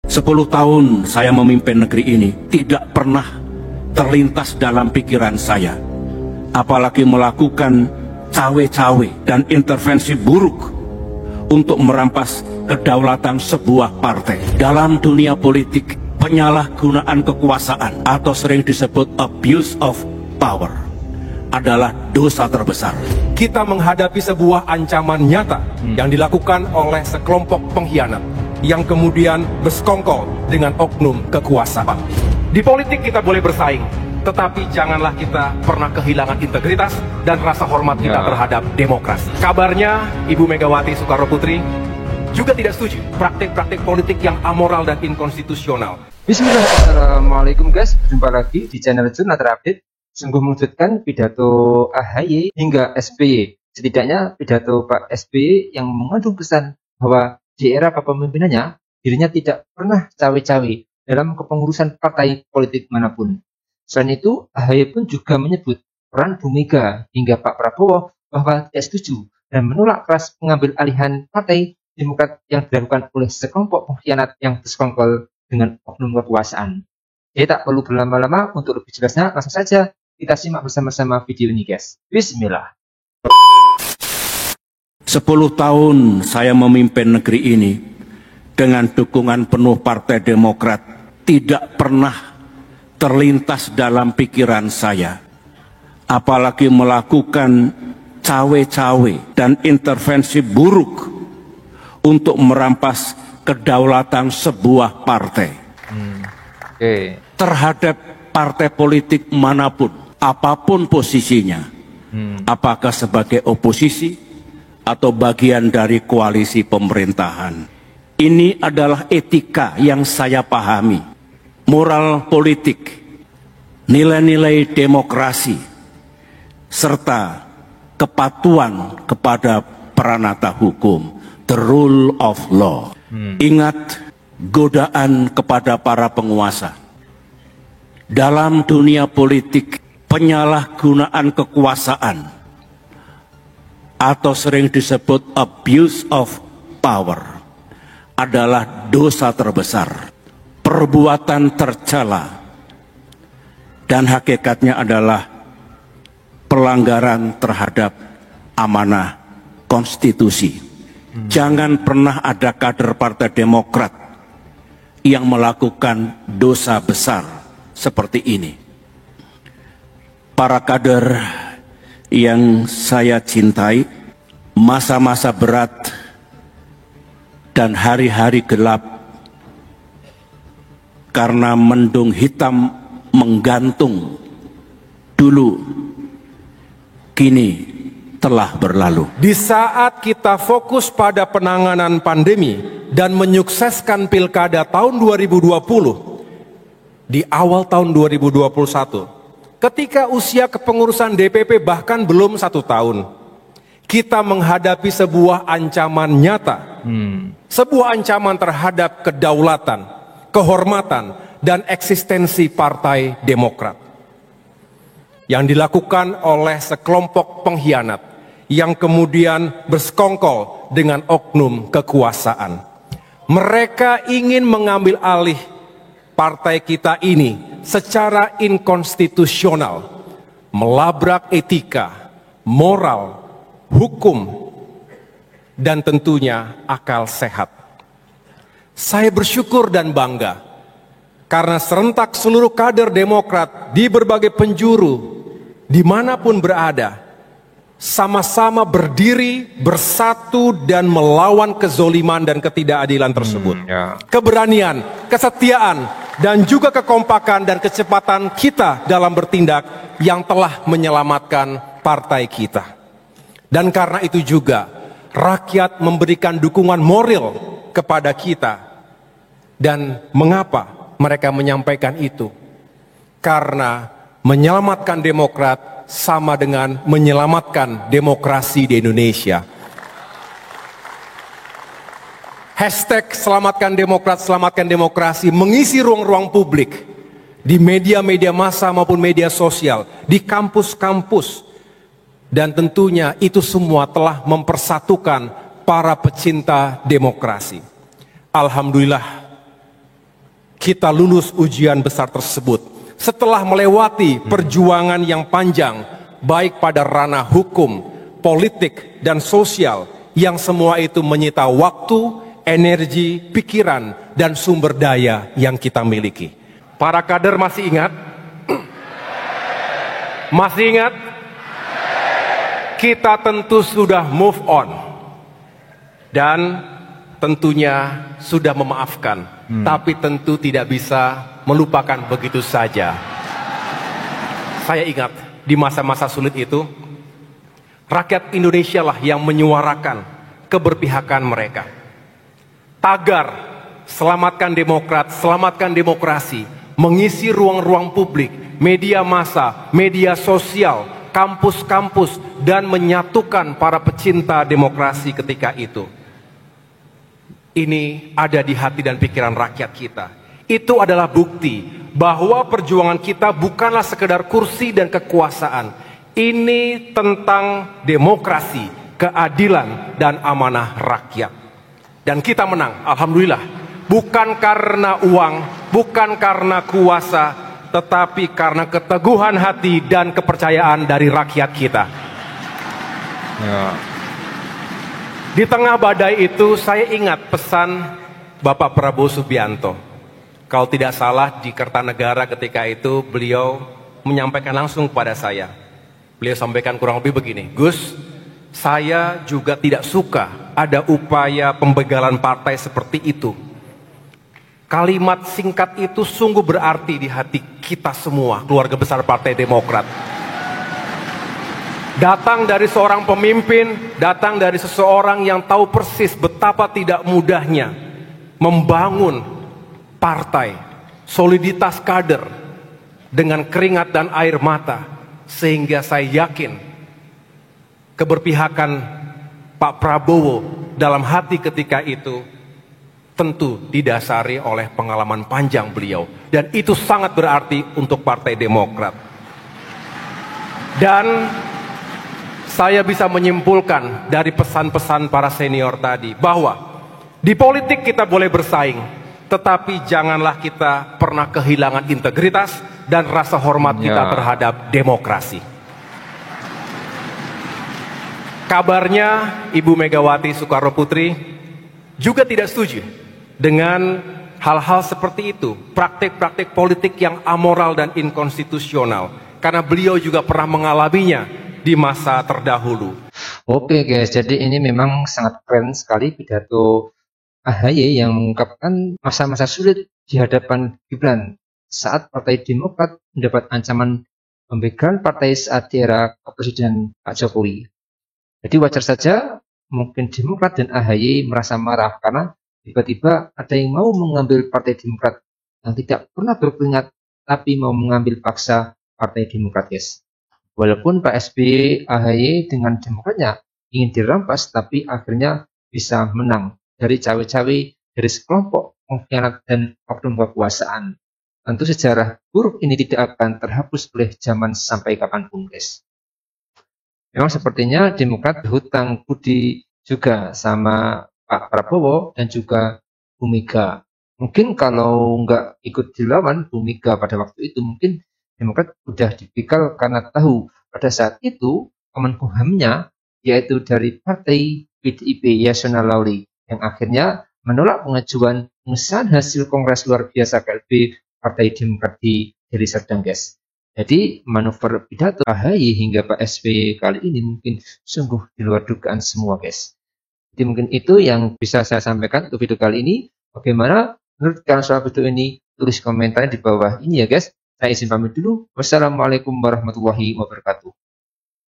10 tahun saya memimpin negeri ini tidak pernah terlintas dalam pikiran saya, apalagi melakukan cawe-cawe dan intervensi buruk untuk merampas kedaulatan sebuah partai. Dalam dunia politik, penyalahgunaan kekuasaan atau sering disebut abuse of power adalah dosa terbesar. Kita menghadapi sebuah ancaman nyata yang dilakukan oleh sekelompok pengkhianat yang kemudian bersekongkol dengan oknum kekuasaan. Di politik kita boleh bersaing, tetapi janganlah kita pernah kehilangan integritas dan rasa hormat kita terhadap demokrasi. Kabarnya Ibu Megawati Soekarno Putri juga tidak setuju praktik-praktik politik yang amoral dan inkonstitusional. Bismillah, assalamualaikum guys, berjumpa lagi di channel Jurnal Terupdate. Sungguh mengejutkan pidato AHY hingga SBY. Setidaknya pidato Pak SBY yang mengandung pesan bahwa di era kepemimpinannya dirinya tidak pernah cawe-cawe dalam kepengurusan partai politik manapun. Selain itu, AHY pun juga menyebut peran Bu Mega hingga Pak Prabowo bahwa tidak setuju dan menolak keras pengambil alihan partai Demokrat yang dilakukan oleh sekelompok pengkhianat yang bersekongkol dengan oknum kekuasaan. Jadi tak perlu berlama-lama, untuk lebih jelasnya langsung saja kita simak bersama-sama video ini guys. Bismillah. 10 tahun saya memimpin negeri ini dengan dukungan penuh Partai Demokrat, tidak pernah terlintas dalam pikiran saya, apalagi melakukan cawe-cawe dan intervensi buruk untuk merampas kedaulatan sebuah partai. Terhadap partai politik manapun, apapun posisinya, apakah sebagai oposisi atau bagian dari koalisi pemerintahan. Ini adalah etika yang saya pahami, moral politik, nilai-nilai demokrasi, serta kepatuhan kepada peranata hukum, the rule of law. Ingat godaan kepada para penguasa. Dalam dunia politik, penyalahgunaan kekuasaan atau sering disebut abuse of power adalah dosa terbesar, perbuatan tercela, dan hakikatnya adalah pelanggaran terhadap amanah konstitusi. Jangan pernah ada kader Partai Demokrat yang melakukan dosa besar seperti ini. Para kader yang saya cintai, masa-masa berat dan hari-hari gelap karena mendung hitam menggantung dulu, kini telah berlalu. Di saat kita fokus pada penanganan pandemi dan menyukseskan pilkada tahun 2020, di awal tahun 2021, ketika usia kepengurusan DPP bahkan belum 1 tahun, kita menghadapi sebuah ancaman nyata, sebuah ancaman terhadap kedaulatan, kehormatan, dan eksistensi Partai Demokrat yang dilakukan oleh sekelompok pengkhianat yang kemudian bersekongkol dengan oknum kekuasaan. Mereka ingin mengambil alih partai kita ini secara inkonstitusional, melabrak etika, moral, hukum, dan tentunya akal sehat. Saya bersyukur dan bangga karena serentak seluruh kader Demokrat di berbagai penjuru, dimanapun berada, sama-sama berdiri, bersatu, dan melawan kezoliman dan ketidakadilan tersebut. Keberanian, kesetiaan, dan juga kekompakan dan kecepatan kita dalam bertindak yang telah menyelamatkan partai kita. Dan karena itu juga, rakyat memberikan dukungan moral kepada kita. Dan mengapa mereka menyampaikan itu? Karena menyelamatkan Demokrat sama dengan menyelamatkan demokrasi di Indonesia. Hashtag selamatkan Demokrat, selamatkan demokrasi mengisi ruang-ruang publik di media-media massa maupun media sosial, di kampus-kampus, dan tentunya itu semua telah mempersatukan para pecinta demokrasi. Alhamdulillah, kita lulus ujian besar tersebut. Setelah melewati perjuangan yang panjang, baik pada ranah hukum, politik, dan sosial, yang semua itu menyita waktu, energi, pikiran, dan sumber daya yang kita miliki. Para kader masih ingat? Masih ingat? Kita tentu sudah move on. Dan tentunya sudah memaafkan. Tapi tentu tidak bisa melupakan begitu saja. Saya ingat di masa-masa sulit itu, rakyat Indonesia lah yang menyuarakan keberpihakan mereka. Tagar selamatkan Demokrat, selamatkan demokrasi, mengisi ruang-ruang publik, media massa, media sosial, kampus-kampus, dan menyatukan para pecinta demokrasi ketika itu. Ini ada di hati dan pikiran rakyat kita. Itu adalah bukti bahwa perjuangan kita bukanlah sekedar kursi dan kekuasaan. Ini tentang demokrasi, keadilan, dan amanah rakyat. Dan kita menang, alhamdulillah. Bukan karena uang, bukan karena kuasa, tetapi karena keteguhan hati dan kepercayaan dari rakyat kita. Di tengah badai itu, saya ingat pesan Bapak Prabowo Subianto. Kalau tidak salah, di Kertanegara ketika itu beliau menyampaikan langsung kepada saya. Beliau sampaikan kurang lebih begini, Gus, saya juga tidak suka ada upaya pembegalan partai seperti itu. Kalimat singkat itu sungguh berarti di hati kita semua, keluarga besar Partai Demokrat. Datang dari seorang pemimpin, datang dari seseorang yang tahu persis betapa tidak mudahnya membangun partai, soliditas kader dengan keringat dan air mata, sehingga saya yakin keberpihakan Pak Prabowo dalam hati ketika itu tentu didasari oleh pengalaman panjang beliau. Dan itu sangat berarti untuk Partai Demokrat. Dan saya bisa menyimpulkan dari pesan-pesan para senior tadi bahwa di politik kita boleh bersaing, tetapi janganlah kita pernah kehilangan integritas dan rasa hormat kita terhadap demokrasi. Kabarnya Ibu Megawati Soekarno Putri juga tidak setuju dengan hal-hal seperti itu, praktik-praktik politik yang amoral dan inkonstitusional, karena beliau juga pernah mengalaminya di masa terdahulu. Oke guys, jadi ini memang sangat keren sekali pidato AHY yang mengungkapkan masa-masa sulit di hadapan Gibran saat Partai Demokrat mendapat ancaman pembegalan partai saat di era kepresidenan Pak Jokowi. Jadi wajar saja mungkin Demokrat dan AHY merasa marah karena tiba-tiba ada yang mau mengambil Partai Demokrat yang tidak pernah berkeringat tapi mau mengambil paksa Partai Demokrat, guys. Walaupun Pak SBY, AHY dengan Demokratnya ingin dirampas, tapi akhirnya bisa menang dari cawe-cawe dari sekelompok pengkhianat dan oknum kekuasaan. Tentu sejarah buruk ini tidak akan terhapus oleh zaman sampai kapanpun, guys. Memang sepertinya Demokrat berhutang budi juga sama Pak Prabowo dan juga Bu Mega. Mungkin kalau nggak ikut dilawan Bu Mega pada waktu itu, mungkin Demokrat sudah dipikal karena tahu pada saat itu Kemenkumhamnya yaitu dari Partai PDIP Yasona Lawli yang akhirnya menolak pengajuan pengesahan hasil Kongres luar biasa KLB Partai Demokrat di Deli Serdang, guys. Jadi manuver pidato AHY hingga Pak SBY kali ini mungkin sungguh di luar dugaan semua, guys. Jadi mungkin itu yang bisa saya sampaikan untuk video kali ini. Bagaimana menurut kalian soal video ini? Tulis komentarnya di bawah ini ya, guys. Saya izin pamit dulu. Wassalamualaikum warahmatullahi wabarakatuh.